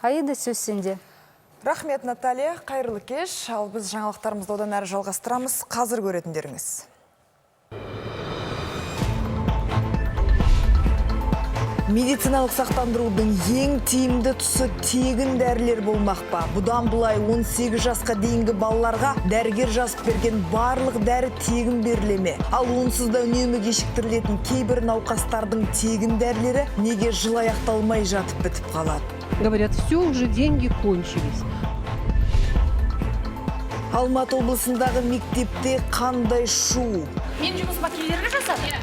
Аида, сөз сенде. Рахмет, Наталья. Қайырлы кеш. Ал біз жаңалықтарымызды одан әрі жалғастырамыз. Қазір көретіндеріңіз. Медициналық сақтандырудың ең тиімді тұсы тегін дәрілер болмақ па? Бұдан бұлай 18 жасқа дейінгі балаларға дәрігер жазып берген барлық дәрі тегін берілеме. Ал онсыз да үнемі кешіктірілетін кейбір науқастардың тегін дәрілері неге жыл аяқталмай жатып бітіп қалады? Говорят, все, уже деньги кончились. Алматы облысындағы мектепте қандай шу? Мен жұмысыма келерге жасады.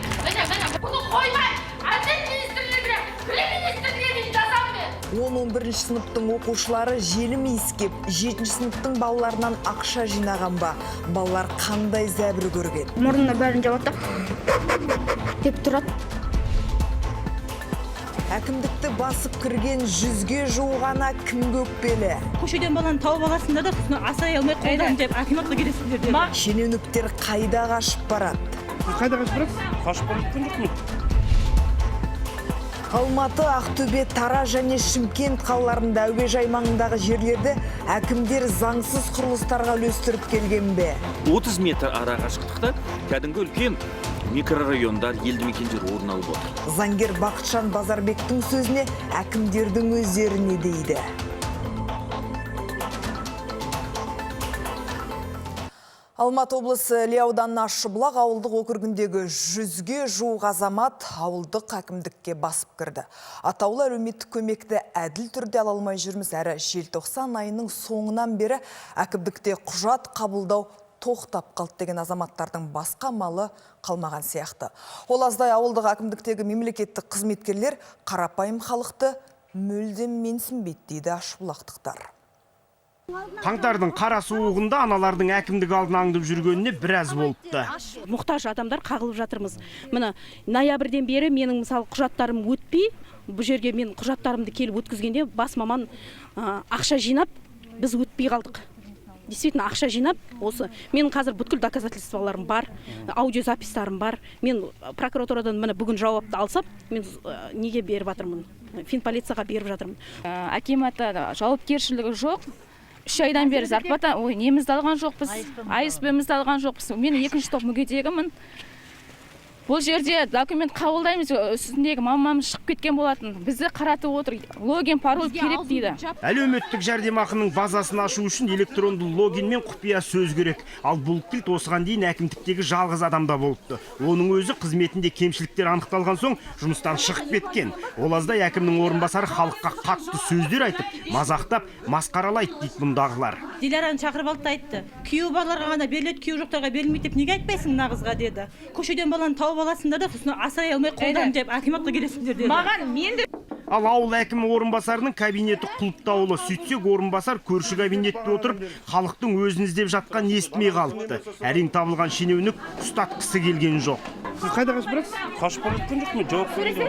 Бұны қоймай, әдет министрлігіне, премьер-министрлігіне жазам мен. 10-11 сыныптың оқушылары желім иіскеп, 7 сыныптың балаларынан ақша жинаған ба? Балалар қандай зәбір көрген? Мұрнына бәрін жауатты деп тұрады. Әкімдікті басып кірген 100-ге жуығана кімге өкпелі? Көшеден баланы тауып аласыңдар да, сосын асырай алмай қолдан деп акиматқа келесіңдер деді. Шенеуніктер қайда қашып барады? Қайда қашып барасыз? Қашып баратқан жоқпын. Алматы, Ақтөбе, Тараз және Шымкент қалаларында әуежай маңындағы жерлерді әкімдер заңсыз құрылыстарға үлестіріп келген бе? 30 метр ара қашықтықта кәдімгі үлкен микрорайондар, елді мекендер орын алып отыр. Заңгер Бақытжан Базарбектің сөзіне әкімдердің өздері не дейді? Алматы облысы Іле ауданының Ащыбұлақ ауылдық округіндегі 100-ге жуық азамат ауылдық әкімдікке басып кірді. Атаулы әлеуметтік көмекті әділ түрде ала алмай жүрміз, әрі желтоқсан айының соңынан бері әкімдікте құжат қабылдау тоқтап қалды деген азаматтардың басқа малы қалмаған сияқты. Ол аздай ауылдық әкімдіктегі мемлекеттік қызметкерлер қарапайым халықты мүлдем менсінбейді дейді Ащыбұлақтықтар. Таңдардың қара суығында аналардың әкімдік алдын аңдып жүргеніне біраз болыпты. Мұқтаж адамдар қағылып жатырмыз. Міне, ноябрьден бері менің мысалы құжаттарым өтпей, бұл жерге мен құжаттарымды келіп өткізгенде бас маман ақша жинап, біз өтпей қалдық. Действительно, ақша жинап, осы менің қазір бүткіл доказательстволарым бар, аудиозапистарым бар. Мен прокуратурадан міне бүгін жауапты алсам, мен неге беріп жатырмын? Финполицияға беріп жатырмын. Акиматта жауапкершілігі жоқ. 3 айдан бері зарплата, немізді алған жоқпыз, АСБ-мізді алған жоқпыз. Мен 2-ші топ мүгедегімін. Бұл жерде документ қабылдаймыз, үстіндегі мамамыз шығып кеткен болатын. Бізді қаратып отыр, логин, пароль керек дейді. Әлеуметтік жәрдемақының базасын ашу үшін электронды логин мен құпия сөз керек. Ал бұл кілт осыған дейін әкімдіктегі жалғыз адамда болыпты. Оның өзі қызметінде кемшіліктер анықталған соң жұмыстан шығып кеткен. Ол аздай әкімнің орынбасары халыққа қатты сөздер айтып, мазақтап, масқаралайды дейді бұндағылар. Дилараны шақырып алды айтты. Күйеу балаларға ғана беріледі, күйеу жоқтарға берілмейді деп неге айтпайсың мына қызға деді. Көшеден баланы тауып аласыңдар да, сосын асырай алмай қолдан деп акиматқа келесіңдер деді. Маған мен де Ал ауыл әкімі орынбасарының кабинеті құлыптаулы. Сөйтсек орынбасар көрші кабинетте отырып, халықтың өзін іздеп жатқан естімей қалыпты. Әрең табылған шенеунік ұстатқысы келген жоқ. Сіз қайда қашып барасыз? Қашып баратқан жоқпын, жауап беремін.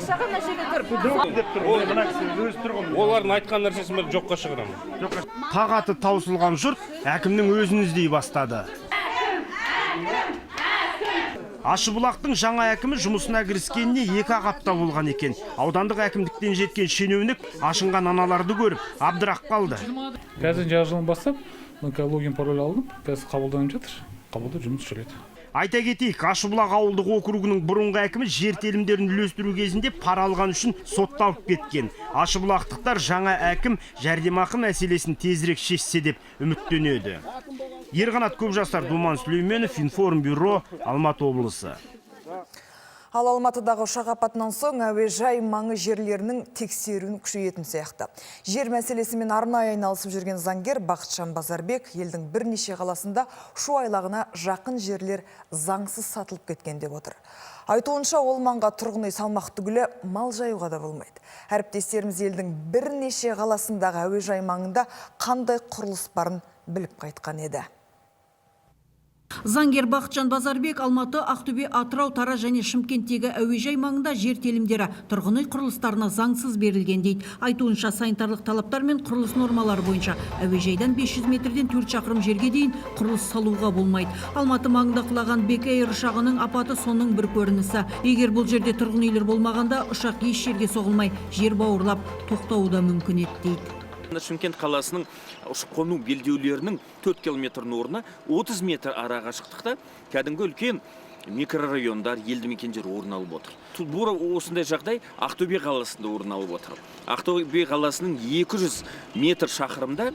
Олардың айтқан нәрсесін мен жоққа шығарамын. Тағаты таусылған жұрт әкімнің өзін іздей бастады. Ащыбұлақтың жаңа әкімі жұмысына кіріскеніне 2 апта болған екен. Аудандық әкімдіктен жеткен шенеунік ашынған аналарды көріп, абдырақ қалды. Қазір жаңа жылдан бастап, логин пароль алдым, қазір қабылданып жатыр. Қабылдап жұмыс жүреді. Айта кетейік, Ащыбұлақ ауылдық округінің бұрынғы әкімі жер телімдерін үлестіру кезінде пара алған үшін сотталып кеткен. Ащыбұлақтықтар жаңа әкім жәрдемақы мәселесін тезірек шешсе деп үміттенеді. Ерқанат Көпжастар, Думан Сүлейменов, Информбюро, Алматы облысы. Ал Алматыдағы ұшақ апатынан соң әуежай маңы жерлерінің тексеруін күшейетін сияқты. Жер мәселесімен арнайы айналысып жүрген заңгер Бақытжан Базарбек елдің бірнеше қаласында шу айлағына жақын жерлер заңсыз сатылып кеткен деп отыр. Айтуынша ол маңға тұрғын үй салмақ түгілі мал жаюға да болмайды. Әріптестеріміз елдің бірнеше қаласындағы әуежай маңында қандай құрылыс барын біліп қайтқан еді. Заңгер Бақытжан Базарбек Алматы, Ақтөбе, Атырау, Тараз және Шымкенттегі әуежай маңында жер телімдері тұрғын үй құрылыстарына заңсыз берілген дейді. Айтуынша санитарлық талаптар мен құрылыс нормалары бойынша әуежайдан 500 метрден 4 шақырым жерге дейін құрылыс салуға болмайды. Алматы маңында құлаған Бек Эйр ұшағының апаты соның бір көрінісі. Егер бұл жерде тұрғын үйлер болмағанда ұшақ еш жерге соғылмай, жер бауырлап тоқтауы да мүмкін еді дейді. Шымкент қаласының ұшып-қону белдеулерінің 4 километрдің орнына 30 метр ара қашықтықта кәдімгі үлкен микрорайондар, елді мекендер орын алып отыр. Бұл осындай жағдай Ақтөбе қаласында орын алып отыр. Ақтөбе қаласының 200 метр шақырымда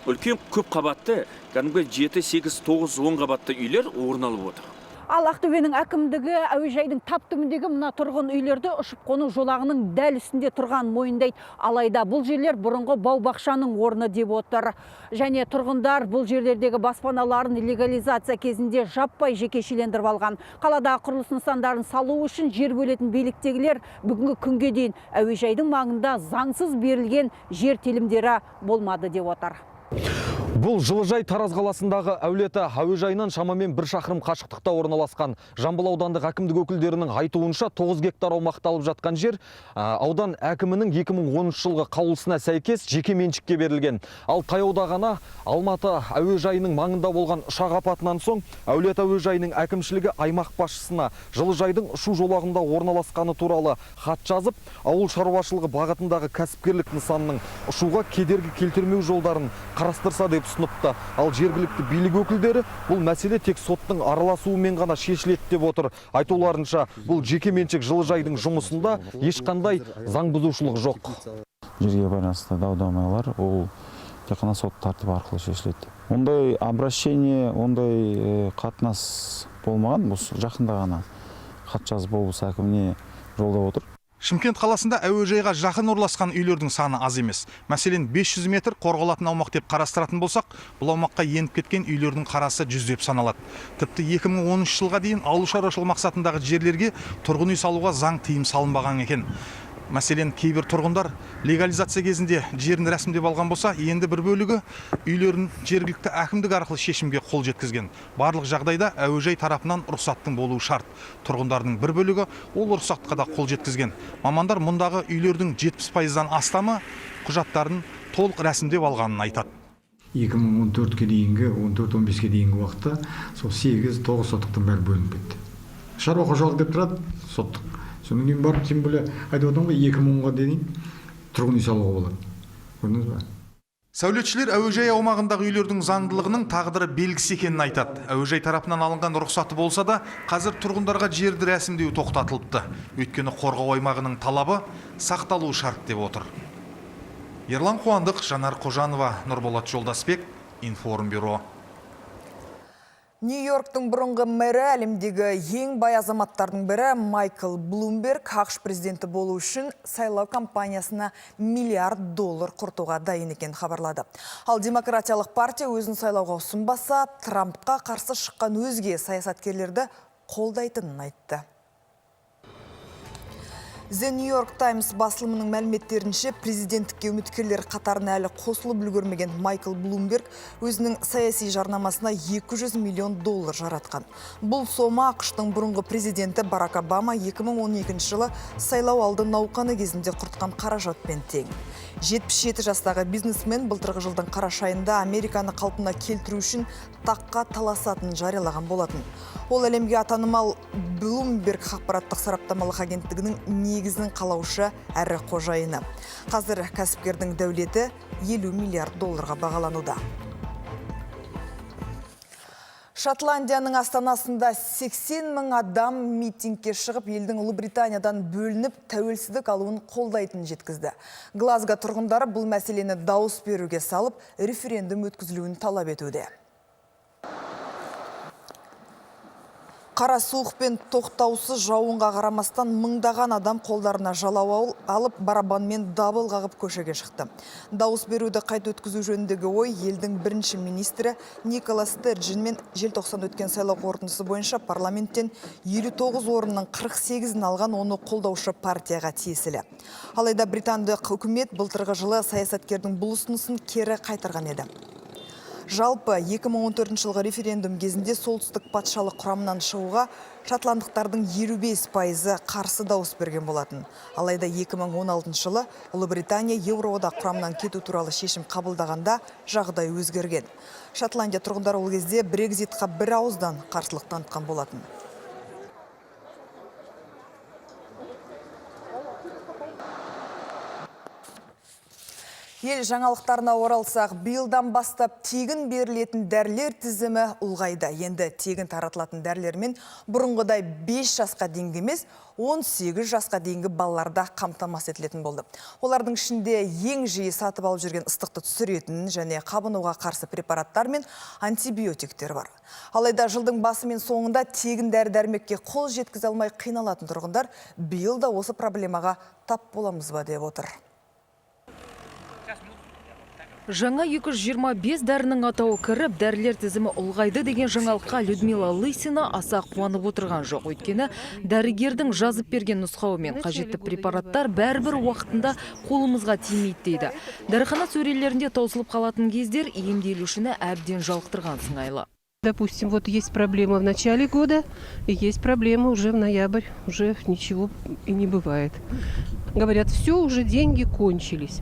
үлкен көп қабатты, кәдімгі 7, 8, 9, 10 қабатты үйлер орын алып отыр. Ал Ақтөбенің әкімдігі әуежайдың тап түбіндегі мына тұрғын үйлерді ұшып-қону жолағының дәл үстінде тұрған мойындайды. Алайда бұл жерлер бұрынғы бау-бақшаның орны деп отыр. Және тұрғындар бұл жерлердегі баспаналарын легализация кезінде жаппай жекешелендіріп алған. Қаладағы құрылыс нысандарын салу үшін жер бөлетін биліктегілер бүгінгі күнге дейін әуежайдың маңында заңсыз берілген жер телімдері болмады деп отыр. Бұл жылыжай Тараз қаласындағы әулеті әуежайынан шамамен 1 шақырым қашықтықта орналасқан. Жамбыл аудандық әкімдік өкілдерінің айтуынша 9 гектар аумақты алып жатқан жер аудан әкімінің 2010 жылғы қаулысына сәйкес жеке меншікке берілген. Ал таяуда ғана Алматы әуежайының маңында болған ұшақ апатынан соң әулет әуежайының әкімшілігі аймақ басшысына жылыжайдың ұшу жолағында орналасқаны туралы хат жазып, ауыл шаруашылығы бағытындағы кәсіпкерлік нысанының ұшуға кедергі келтірмеу жолдарын қарастырса деп ұсыныпты. Ал жергілікті билік өкілдері бұл мәселе тек соттың араласуымен ғана шешіледі деп отыр. Айтуларынша, бұл жеке меншік жылыжайдың жұмысында ешқандай заң бұзушылық жоқ. Жерге байланысты дау-дамайлар ол тек қана сот тәртібі арқылы шешіледі. Ондай обращение, ондай қатынас болмаған, бұл жақында ғана хат жазып облыс әкіміне жолдап отыр. Шымкент қаласында әуежайға жақын орналасқан үйлердің саны аз емес. Мәселен, 500 метр қорғалатын аумақ деп қарастыратын болсақ, бұл аумаққа еніп кеткен үйлердің қарасы жүздеп саналады. Тіпті 2013 жылға дейін ауыл шаруашылығы мақсатындағы жерлерге тұрғын үй салуға заң тыйым салынбаған екен. Мәселен, кейбір тұрғындар легализация кезінде жерін рәсімдеп алған болса, енді бір бөлігі үйлерін жергілікті әкімдік арқылы шешімге қол жеткізген. Барлық жағдайда әуежай тарапынан рұқсаттың болуы шарт. Тұрғындардың бір бөлігі ол рұқсатқа да қол жеткізген. Мамандар мұндағы үйлердің 70%-дан астамы құжаттарын толық рәсімдеп алғанын айтады. 2014-ке дейінгі, 14-15-ке дейінгі уақытта сол 8-9 соттықтың бәрі бөлініп кетті. Шаруа қожалық деп тұрады, соттық. Соның кейін барып, тем более айтып отырмын ғой, 2010-ға дейін тұрғын үй салуға болады. Көрдіңіз ба? Сәулетшілер әуежай аумағындағы үйлердің заңдылығының тағдыры белгісі екенін айтады. Әуежай тарапынан алынған рұқсаты болса да, қазір тұрғындарға жерді рәсімдеу тоқтатылыпты. Өйткені қорғау аймағының талабы сақталуы шарт деп отыр. Ерлан Қуандық, Жанар Қожанова, Нұрболат Жолдасбек, Информбюро. Нью-Йорктың бұрынғы мэрі, әлемдегі ең бай азаматтардың бірі Майкл Блумберг ақш президенті болу үшін сайлау кампаниясына $1 миллиард құртуға дайын екен хабарлады. Ал демократиялық партия өзін сайлауға ұсынбаса, Трампқа қарсы шыққан өзге саясаткерлерді қолдайтынын айтты. The New York Times басылымының мәліметтерінше президенттікке үміткерлер қатарына әлі қосылып үлгермеген Майкл Блумберг өзінің саяси жарнамасына $200 миллион жаратқан. Бұл сома ақштың бұрынғы президенті Барак Обама 2012 жылы сайлау алды науқаны кезінде құртқан қаражатпен тең. 77 жастағы бизнесмен былтырғы жылдың қараша айында Американы қалпына келтіру үшін таққа таласатын жариялаған болатын. Ол әлемге атанымал Bloomberg ақпараттық сараптамалық агенттігінің негізін қалаушы әрі қожайыны. Қазір кәсіпкердің дәулеті $50 миллиард бағалануда. Шотландияның астанасында 80 мың адам митингке шығып, елдің Ұлыбританиядан бөлініп, тәуелсіздік алуын қолдайтынын жеткізді. Глазго тұрғындары бұл мәселені дауыс беруге салып, референдум өткізілуін талап етуде. Қара суық пен тоқтаусыз жауынға қарамастан мыңдаған адам қолдарына жалау алып, барабанмен дабыл қағып көшеге шықты. Дауыс беруді қайта өткізу жөніндегі ой елдің бірінші министрі Николас Стерджин мен желтоқсан өткен сайлау қорытындысы бойынша парламенттен 59 орынның 48-ін алған оны қолдаушы партияға тиесілі. Алайда британдық үкімет былтырғы жылы саясаткердің бұл ұсынысын кері қайтарған еді. Жалпы 2014 жылғы референдум кезінде солтүстік патшалық құрамынан шығуға шотландықтардың 55% қарсы дауыс берген болатын. Алайда 2016 жылы Ұлыбритания Еуроодақ құрамынан кету туралы шешім қабылдағанда жағдай өзгерген. Шотландия тұрғындары ол кезде Брекзитқа бір ауыздан қарсылық танытқан болатын. Ел жаңалықтарына оралсақ, биылдан бастап тегін берілетін дәрілер тізімі ұлғайды. Енді тегін таратылатын дәрілермен бұрынғыдай 5 жасқа дейінгі емес, 18 жасқа дейінгі балаларда қамтамасыз етілетін болды. Олардың ішінде ең жиі сатып алып жүрген ыстықты түсіретін және қабынуға қарсы препараттар мен антибиотиктер бар. Алайда жылдың басы мен соңында тегін дәрі-дәрмекке қол жеткізе алмай қиналатын тұрғындар биыл да осы проблемаға тап боламыз ба деп отыр. Жаңа 225 дәрінің атауы кіріп, дәрілер тізімі ұлғайды деген жаңалыққа Людмила Лысина аса қуанып отырған жоқ. Өйткені дәрігердің жазып берген нұсқауымен қажетті препараттар бәрібір уақытында қолымызға тимейді дейді. Дәріхана сөрелерінде таусылып қалатын кездер емделушіні әбден жалықтырған сыңайлы. Допустим, вот есть проблема в начале года, и есть проблема уже в ноябрь, уже ничего и не бывает. Говорят, все, уже деньги кончились.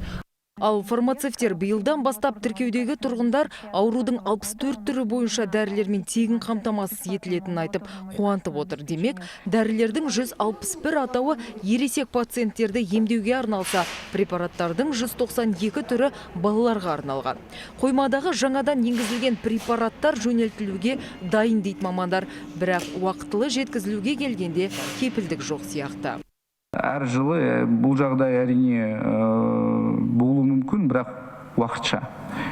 Ал фармацевтер биылдан бастап тіркеудегі тұрғындар аурудың 64 түрі бойынша дәрілермен тегін қамтамасыз етілетінін айтып қуантып отыр. Демек, дәрілердің 161 атауы ересек пациенттерді емдеуге арналса, препараттардың 192 түрі балаларға арналған. Қоймадағы жаңадан енгізілген препараттар жөнелтілуге дайын дейді мамандар, бірақ уақытылы жеткізілуге келгенде кепілдік жоқ сияқты. Әр жылы бұл жағдай әрине болуы мүмкін, бірақ уақытша.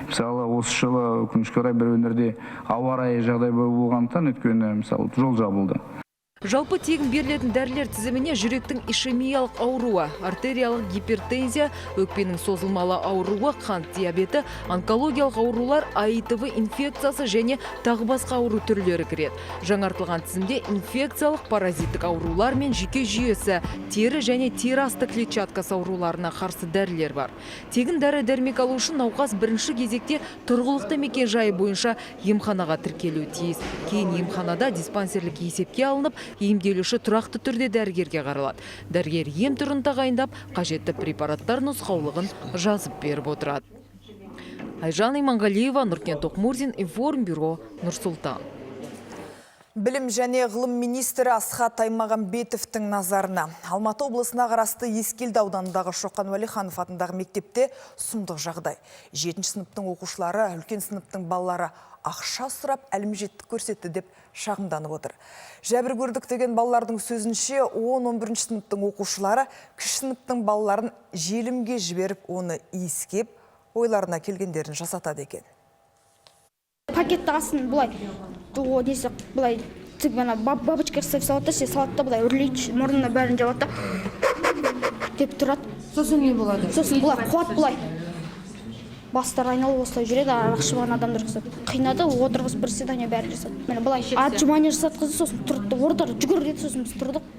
Мысалы, осы жылы өкінішке орай бір өңірде ауа райы жағдай болғандықтан, өйткені мысалы жол жабылды. Жалпы тегін берілетін дәрілер тізіміне жүректің ишемиялық ауруы, артериялық гипертензия, өкпенің созылмалы ауруы, қант диабеті, онкологиялық аурулар, АИТВ инфекциясы және тағы басқа ауру түрлері кіреді. Жаңартылған тізімде инфекциялық паразиттік аурулар мен жүйке жүйесі, тері және тері асты клетчаткасы ауруларына қарсы дәрілер бар. Тегін дәрі-дәрмек алу үшін науқас бірінші кезекте тұрғылықты мекен-жайы бойынша емханаға тіркелуі тиіс. Кейін емханада диспансерлік есепке алынып, емделуші тұрақты түрде дәрігерге қаралады. Дәрігер ем түрін тағайындап, қажетті препараттар нұсқаулығын жазып беріп отырады. Айжан Иманғалиева, Нұркен Тоқмурзин, Информбюро, Нұр-Сұлтан. Білім және ғылым министрі Асхат Аймағамбетовтің назарына. Алматы облысына қарасты Ескелді ауданындағы Шоқан Уәлиханов атындағы мектепте сұмдық жағдай. 7-ші сыныптың оқушылары, үлкен сыныптың балалары ақша сұрап әлімжеттік көрсетті деп шағымданып отыр. Жәбір көрдік деген балалардың сөзінше 10-11 сыныптың оқушылары кіші сыныптың балаларын желімге жіберіп, оны иіскеп, ойларына келгендерін жасатады екен. Пакетті асын бұлай, несі бұлай, бабочка жасап салатта, салатта бұлай үрлейді, мұрнына бәрін жауатта деп тұрады. Сосын не болады? Сосын бұлай, қуат бұлай. Бастар айналып осылай жүреді, арақшыған адамдар жасап. Қинады, отырғыз бір седания бәрі жасады. Мені бұлай отжимание жасатқызды, сосын тұрды, ордар жүгір деді, сосын біз тұрдық.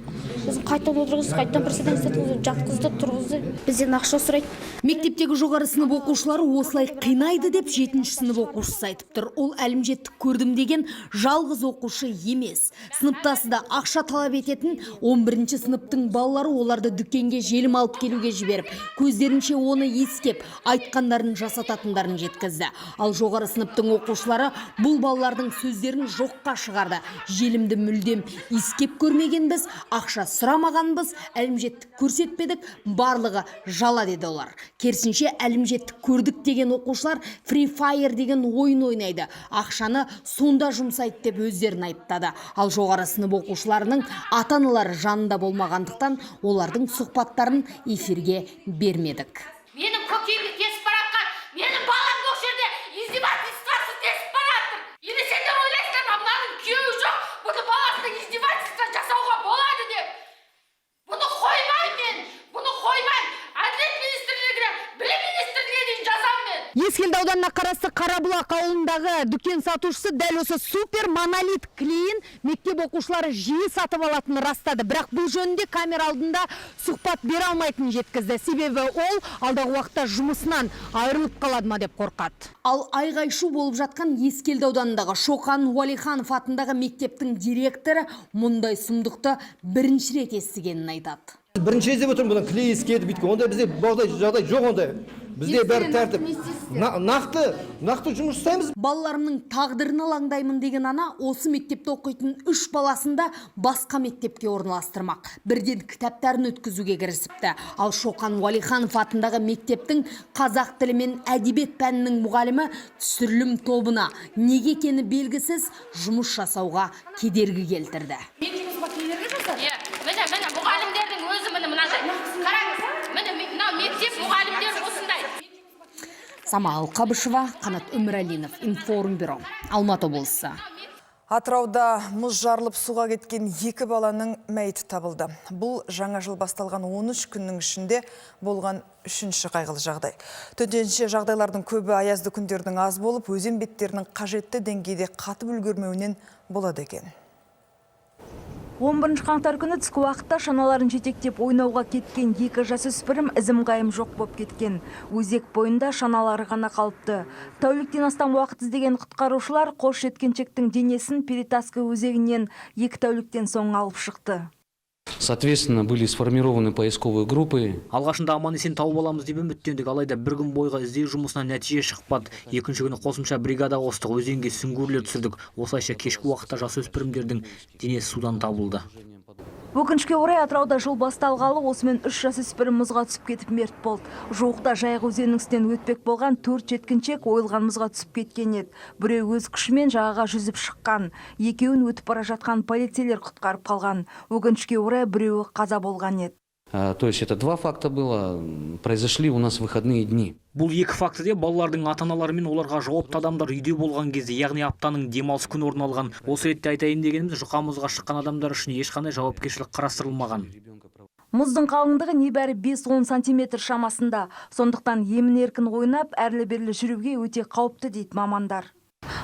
Сосын қайтан отырғыз, қайтан бір седания жасатқызды, жатқызды, тұрғызды. Бізден ақша сұрайды. Мектептегі жоғары сынып оқушылары осылай қинайды деп 7-ші сынып оқушысы айтып тұр. Ол әлімжеттік көрдім деген жалғыз оқушы емес. Сыныптасы да ақша талап ететін 11-ші сыныптың балалары оларды дүкенге желім алып келуге жіберіп, көздерінше оны иіскеп, айтқандарын жасататындарын жеткізді. Ал жоғары сыныптың оқушылары бұл балалардың сөздерін жоққа шығарды. Желімді мүлдем иіскеп көрмегенбіз, ақша сұрамағанбыз, әлімжеттік көрсетпедік, барлығы жала деді олар. Керісінше әлімжеттік көрдік деген оқушылар Free Fire деген ойын ойнайды. Ақшаны сонда жұмсайды деп өздерін айыптады. Ал жоғары сынып оқушыларының ата-аналары жанында болмағандықтан олардың сұхбаттарын эфирге бермедік. Менің көкейімді тесіп баратқан, менің балам бұл жерде издевательствосы тесіп баратыр. Енді сендер ойлайсыңдар ма, мынаның күйеуі жоқ, бұны баласына издевательство жасауға болады деп. Бұны қоймаймын. Әділет министрлігіне, білім министрлігіне дейін жазамын мен. Ескелді ауданына қарасты Қарабұлақ ауылындағы дүкен сатушысы дәл осы супер монолит клейін мектеп оқушылары жиі сатып алатынын растады. Бірақ бұл жөнінде камера алдында сұхбат бере алмайтынын жеткізді. Себебі ол алдағы уақытта жұмысынан айырылып қалады ма деп қорқады. Ал айғай-шу болып жатқан Ескелді ауданындағы Шоқан Уәлиханов атындағы мектептің директоры мұндай сұмдықты бірінші рет естігенін айтады. Бірінші іздеп отырмын, бұдан клей ескеді бүйткен. Ондай бізде жағдай жоқ ондай. Бізде бәрі тәртіп. Нақты жұмыс істейміз. Балаларымның тағдырын алаңдаймын деген ана осы мектепте оқитын 3 баласында басқа мектепке орналастырмақ. Бірден кітаптарын өткізуге кірісіпті. Ал Шоқан Уалиханов атындағы мектептің қазақ тілі мен әдебиет пәнінің мұғалімі түсірілім тобына неге екені белгісіз жұмыс жасауға кедергі келтірді. Міне мұғалімдердің өзі мынандай. Қараңыз, мына мектеп мұғалімдер осындай. Самал Қабышева, Қанат Өмірәлинов, Информбюро, Алматы облысы. Атырауда мұз жарылып суға кеткен 2 баланың мәйіті табылды. Бұл жаңа жыл басталған 13 күннің ішінде болған 3-ші қайғылы жағдай. Төтенше жағдайлардың көбі аязды күндердің аз болып, өзен беттерінің қажетті деңгейде қатып үлгермеуінен болады екен. 11 қаңтар күні түскі уақытта шаналарын жетектеп ойнауға кеткен 2 жасөспірім ізім қайым жоқ болып кеткен. Өзек бойында шаналары ғана қалыпты. Тәуліктен астам уақыт іздеген құтқарушылар қос жеткіншектің денесін Перетаска өзегінен 2 тәуліктен соң алып шықты. Соответственно, были сформированы поисковые группы. Алғашында аман-есен тауып аламыз деп үміттендік, алайда бір күн бойға іздеу жұмысынан нәтиже шықпады. Екінші күні қосымша бригада қостық, өзенге сүңгуірлер түсірдік. Осылайша кешкі уақытта жасөспірімдердің денесі судан табылды. Өкінішке орай Атырауда жыл басталғалы осымен 3 жасөспірім мұзға түсіп кетіп мерт болды. Жуықта Жайық өзенінің үстінен өтпек болған 4 жеткіншек ойылған мұзға түсіп кеткен еді. Біреу өз күшімен жағаға жүзіп шыққан. Екеуін өтіп бара жатқан полицейлер құтқарып қалған. Өкінішке орай біреуі қаза болған еді. То есть это 2 факта было, произошли у нас в выходные дни. Бұл 2 фактіде балалардың ата-аналары мен оларға жауапты адамдар үйде болған кезде, яғни аптаның демалыс күні орын алған. Осы ретте айтайын дегеніміз, жұқа мұзға шыққан адамдар үшін ешқандай жауапкершілік қарастырылмаған. Мұздың қалыңдығы небәрі 5-10 сантиметр шамасында. Сондықтан емін-еркін ойнап, әрлі-берлі жүруге өте қауіпті дейді мамандар.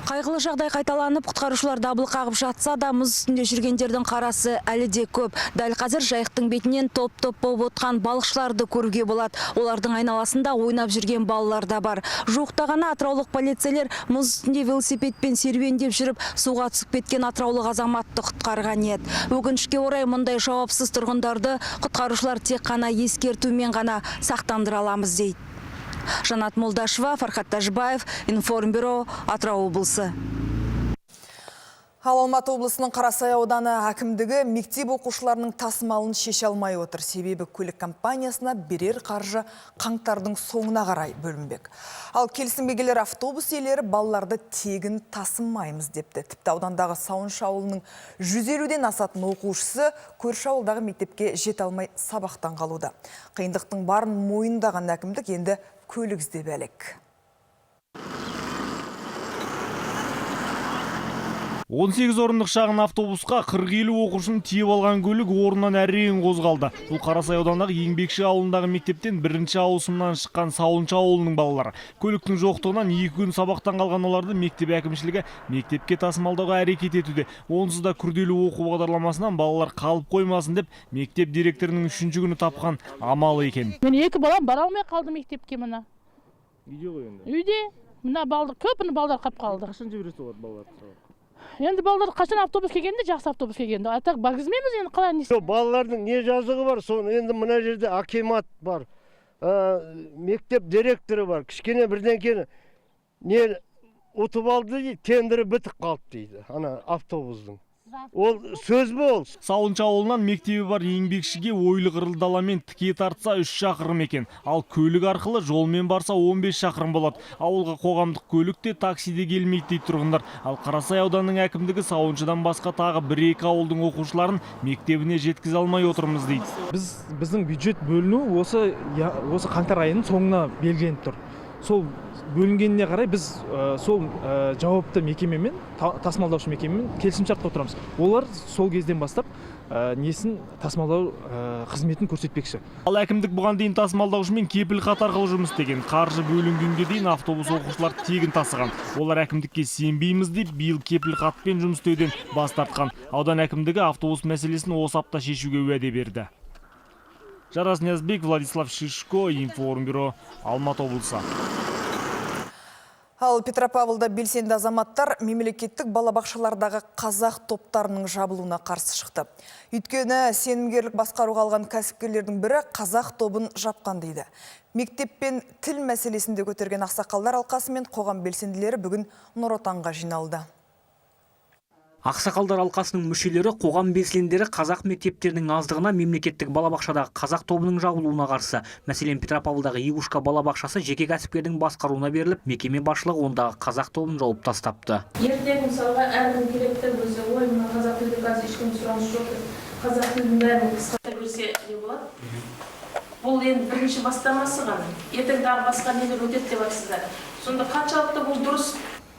Қайғылы жағдай қайталанып, құтқарушылар дабыл қағып жатса да, мұз үстінде жүргендердің қарасы әлі де көп. Дәл қазір Жайықтың бетінен топ-топ болып отқан балықшыларды көруге болады. Олардың айналасында ойнап жүрген балалар да бар. Жуықта ғана атыраулық полицейлер мұз үстінде велосипедпен серуендеп жүріп, суға түсіп кеткен атыраулық азаматты құтқарған еді. Өкінішке орай мұндай жауапсыз тұрғындарды құтқарушылар тек қана ескертумен ғана сақтандыра аламыз дейді. Жанат Молдашева, Фархат Тажбаев, Информбюро, Атырау облысы. Ал Алматы облысының Қарасай ауданы әкімдігі мектеп оқушыларының тасымалын шеше алмай отыр. Себебі көлік компаниясына берер қаржы қаңтардың соңына қарай бөлінбек. Ал келісімге келер автобус иелері балаларды тегін тасымаймыз депті. Тіпті аудандағы Сауыншы ауылының 150-ден асатын оқушысы көрші ауылдағы мектепке жете алмай сабақтан қалуда. Қиындықтың барын мойындаған әкімдік енді көлік іздеп әлек. 18 орындық шағын автобусқа 40-50 оқушының тиеп алған көлік орнынан әрең қозғалды. Бұл Қарасай аудандағы Еңбекші ауылындағы мектептен бірінші ауысымнан шыққан Сауыншы ауылының балалары. Көліктің жоқтығынан 2 күн сабақтан қалған оларды мектеп әкімшілігі мектепке тасымалдауға әрекет етуде. Онсыз да күрделі оқу бағдарламасынан балалар қалып қоймасын деп мектеп директорының 3-ші күні тапқан амалы екен. Мен 2 балам бара алмай қалды мектепке мына. Үйде ғой енді. Үйде. Мына балдар көпіні балдар қап қалды. Қашан жібересіз оларды балаларды? Енді балдар қашан автобус келгенде, жақсы автобус келгенде. Артық багізмейміз енді қалай несі. Балалардың не жазығы бар, соны енді мына жерде акимат бар, мектеп директоры бар. Кішкене бірден кейін не ұтып алды дейді, тендері бітіп қалды дейді, ана автобустың. Ол сөз бе ол? Сауыншы ауылынан мектебі бар Еңбекшіге ойлы қырлы даламен тіке тартса 3 шақырым екен. Ал көлік арқылы жолмен барса 15 шақырым болады. Ауылға қоғамдық көлік те таксиде келмейді дейді тұрғындар. Ал Қарасай ауданының әкімдігі Сауыншыдан басқа тағы 1-2 ауылдың оқушыларын мектебіне жеткізе алмай отырмыз дейді. Біздің бюджет бөліну осы қаңтар айының соңына белгіленіп тұр. Сол бөлінгеніне қарай біз сол жауапты мекемемен, тасымалдаушы мекемемен келісімшартқа отырамыз. Олар сол кезден бастап несін тасымалдау қызметін көрсетпекші. Ал әкімдік бұған дейін тасымалдаушымен кепілхат арқылы жұмыс істеген. Қаржы бөлінгенге дейін автобус оқушылар тегін тасыған. Олар әкімдікке сенбейміз деп биыл кепілхатпен жұмыс істеуден бас тартқан. Аудан әкімдігі автобус мәселесін осы апта шешуге уәде берді. Жарас Ниязбек, Владислав Шишко, Информбюро, Алматы облысы. Ал Петропавлда белсенді азаматтар мемлекеттік балабақшалардағы қазақ топтарының жабылуына қарсы шықты. Өйткені сенімгерлік басқаруға алған кәсіпкерлердің бірі қазақ тобын жапқан дейді. Мектеп пен тіл мәселесінде көтерген ақсақалдар алқасы мен қоғам белсенділері бүгін Нұр Отанға жиналды. Ақсақалдар алқасының мүшелері қоғам белсенділері қазақ мектептерінің аздығына, мемлекеттік балабақшадағы қазақ тобының жабылуына қарсы. Мәселен, Петропавлдағы Игушка балабақшасы жеке кәсіпкердің басқаруына беріліп, мекеме басшылығы ондағы қазақ тобын жауып тастапты. Ертең мысалға әркім керекті өзі, ой, мына қазақ тілді қазір ешкім сұраныс жоқ, қазақ тілдің бәрін қысқарта берсе не болады? Бұл енді бірінші бастамасы ғана. Ертең тағы басқа нелер өтеді деп айтсыздар. Сонда қаншалықты бұл дұрыс?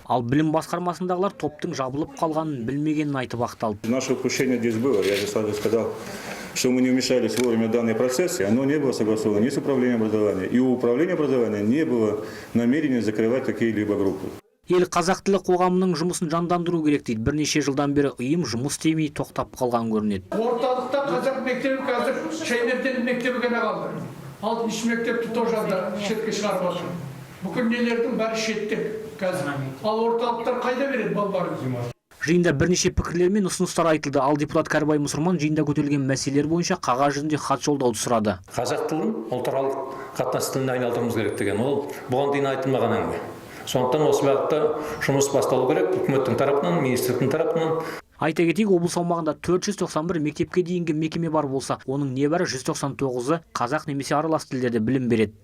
Ал білім басқармасындағылар топтың жабылып қалғанын білмегенін айтып ақталды. Наше упущение здесь было. Я же сразу сказал, что мы не вмешались вовремя в данный процесс, и оно не было согласовано ни с управлением образования. И у управления образования не было намерения закрывать какие-либо группы. Ел қазақ тілі қоғамының жұмысын жандандыру керек дейді. Бірнеше жылдан бері ұйым жұмыс істемей тоқтап қалған көрінеді. Орталықта қазақ мектебі қазір шайнертен мектебі ғана қалды. Ал үш мектепті тоже шетке шығарып отыр. Бүкіл нелердің бәрі шетте қазір. Ал орталықтар қайда береді балаларын? Жиында бірнеше пікірлер мен ұсыныстар айтылды. Ал депутат Кәрібай Мұсырман жиында көтерілген мәселелер бойынша қағаз жүзінде хат жолдауды сұрады. Қазақ тілін ұлтаралық қатынас тіліне айналдыруымыз керек деген ол бұған дейін айтылмаған әңгіме. Сондықтан осы бағытта жұмыс басталу керек, үкіметтің тарапынан, министрліктің тарапынан. Айта кетейік, облыс аумағында 491 мектепке дейінгі мекеме бар болса, оның небәрі 199-ы қазақ немесе аралас тілдерде білім береді.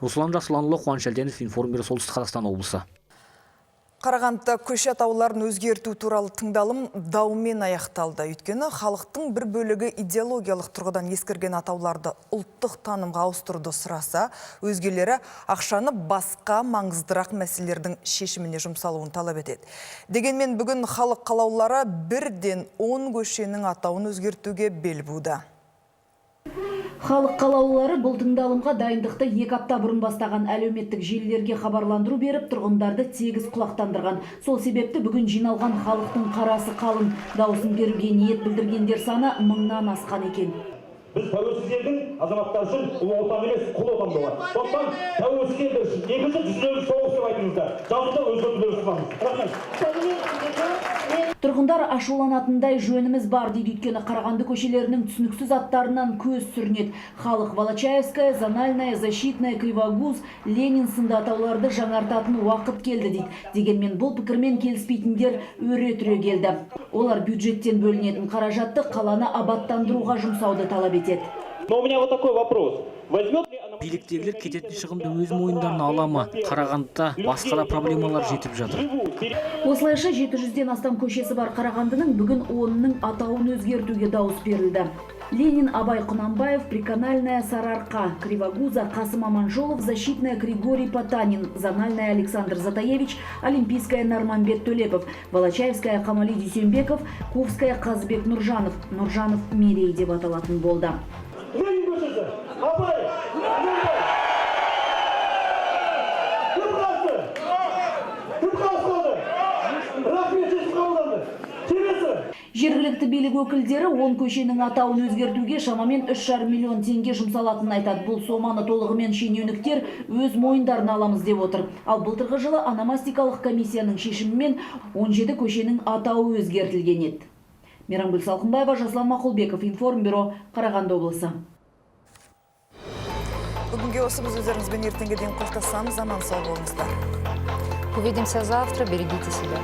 Руслан Жасұланұлы, Қуаныш Әлденов, Информбюро, Солтүстік Қазақстан облысы. Қарағандыда көше атауларын өзгерту туралы тыңдалым даумен аяқталды. Өйткені халықтың бір бөлігі идеологиялық тұрғыдан ескірген атауларды ұлттық танымға ауыстыруды сұраса, өзгелері ақшаны басқа маңыздырақ мәселелердің шешіміне жұмсалуын талап етеді. Дегенмен бүгін халық қалаулылары бірден 10 көшенің атауын өзгертуге бел буды. Халық қалаулылары бұл тыңдалымға дайындықты 2 апта бұрын бастаған әлеуметтік желілерге хабарландыру беріп, тұрғындарды тегіс құлақтандырған. Сол себепті бүгін жиналған халықтың қарасы қалың. Дауысын беруге ниет білдіргендер саны 1000-нан асқан екен. Біз тәуелсіз елдің азаматтары үшін ұлы отан емес, құл отан болады. Сондықтан тәуелсіз елдер үшін екінші жүздегі соғыс деп айтыңыздар. Жазуда өзгертулер ұсынамыз. Тұрғындар ашуланатындай жөніміз бар дейді, өйткені Қарағанды көшелерінің түсініксіз аттарынан көз сүрінеді. Халық Волочаевская, Зональная, Защитная, Кривогуз, Ленин сынды атауларды жаңартатын уақыт келді дейді. Дегенмен бұл пікірмен келіспейтіндер өре түре келді. Олар бюджеттен бөлінетін қаражатты қаланы абаттандыруға жұмсауды талап етеді. Но у меня вот такой вопрос. Биліктегілер кететін шығынды өз мойындарына ала ма? Қарағандыда басқа да проблемалар жетіп жатыр. Осылайша 700-ден астам көшесі бар Қарағандының бүгін 10-ның атауын өзгертуге дауыс берілді. Ленин, Абай Құнанбаев, Приканальная, Сарыарқа, Кривогуза, Қасым Аманжолов, Защитная, Григорий Потанин, Зональная, Александр Затаевич, Олимпийская, Нарманбет Төлепов, Волочаевская, Қамали Дүйсенбеков, Кувская, Қазбек Нұржанов, Нұржанов Мерей деп аталатын болды. Жергілікті билік өкілдері 10 көшенің атауын өзгертуге шамамен 3,5 миллион теңге жұмсалатынын айтады. Бұл соманы толығымен шенеуніктер өз мойындарына аламыз деп отыр. Ал былтырғы жылы ономастикалық комиссияның шешімімен 17 көшенің атауы өзгертілген еді. Мейрамгүл Салқынбаева, Жаслан Мақұлбеков, Информбюро, Қарағанды облысы. Бүгінге осы біз өздеріңізбен ертеңге дейін қоштасамыз. Аман сау болыңыздар. Увидимся завтра. Берегите себя.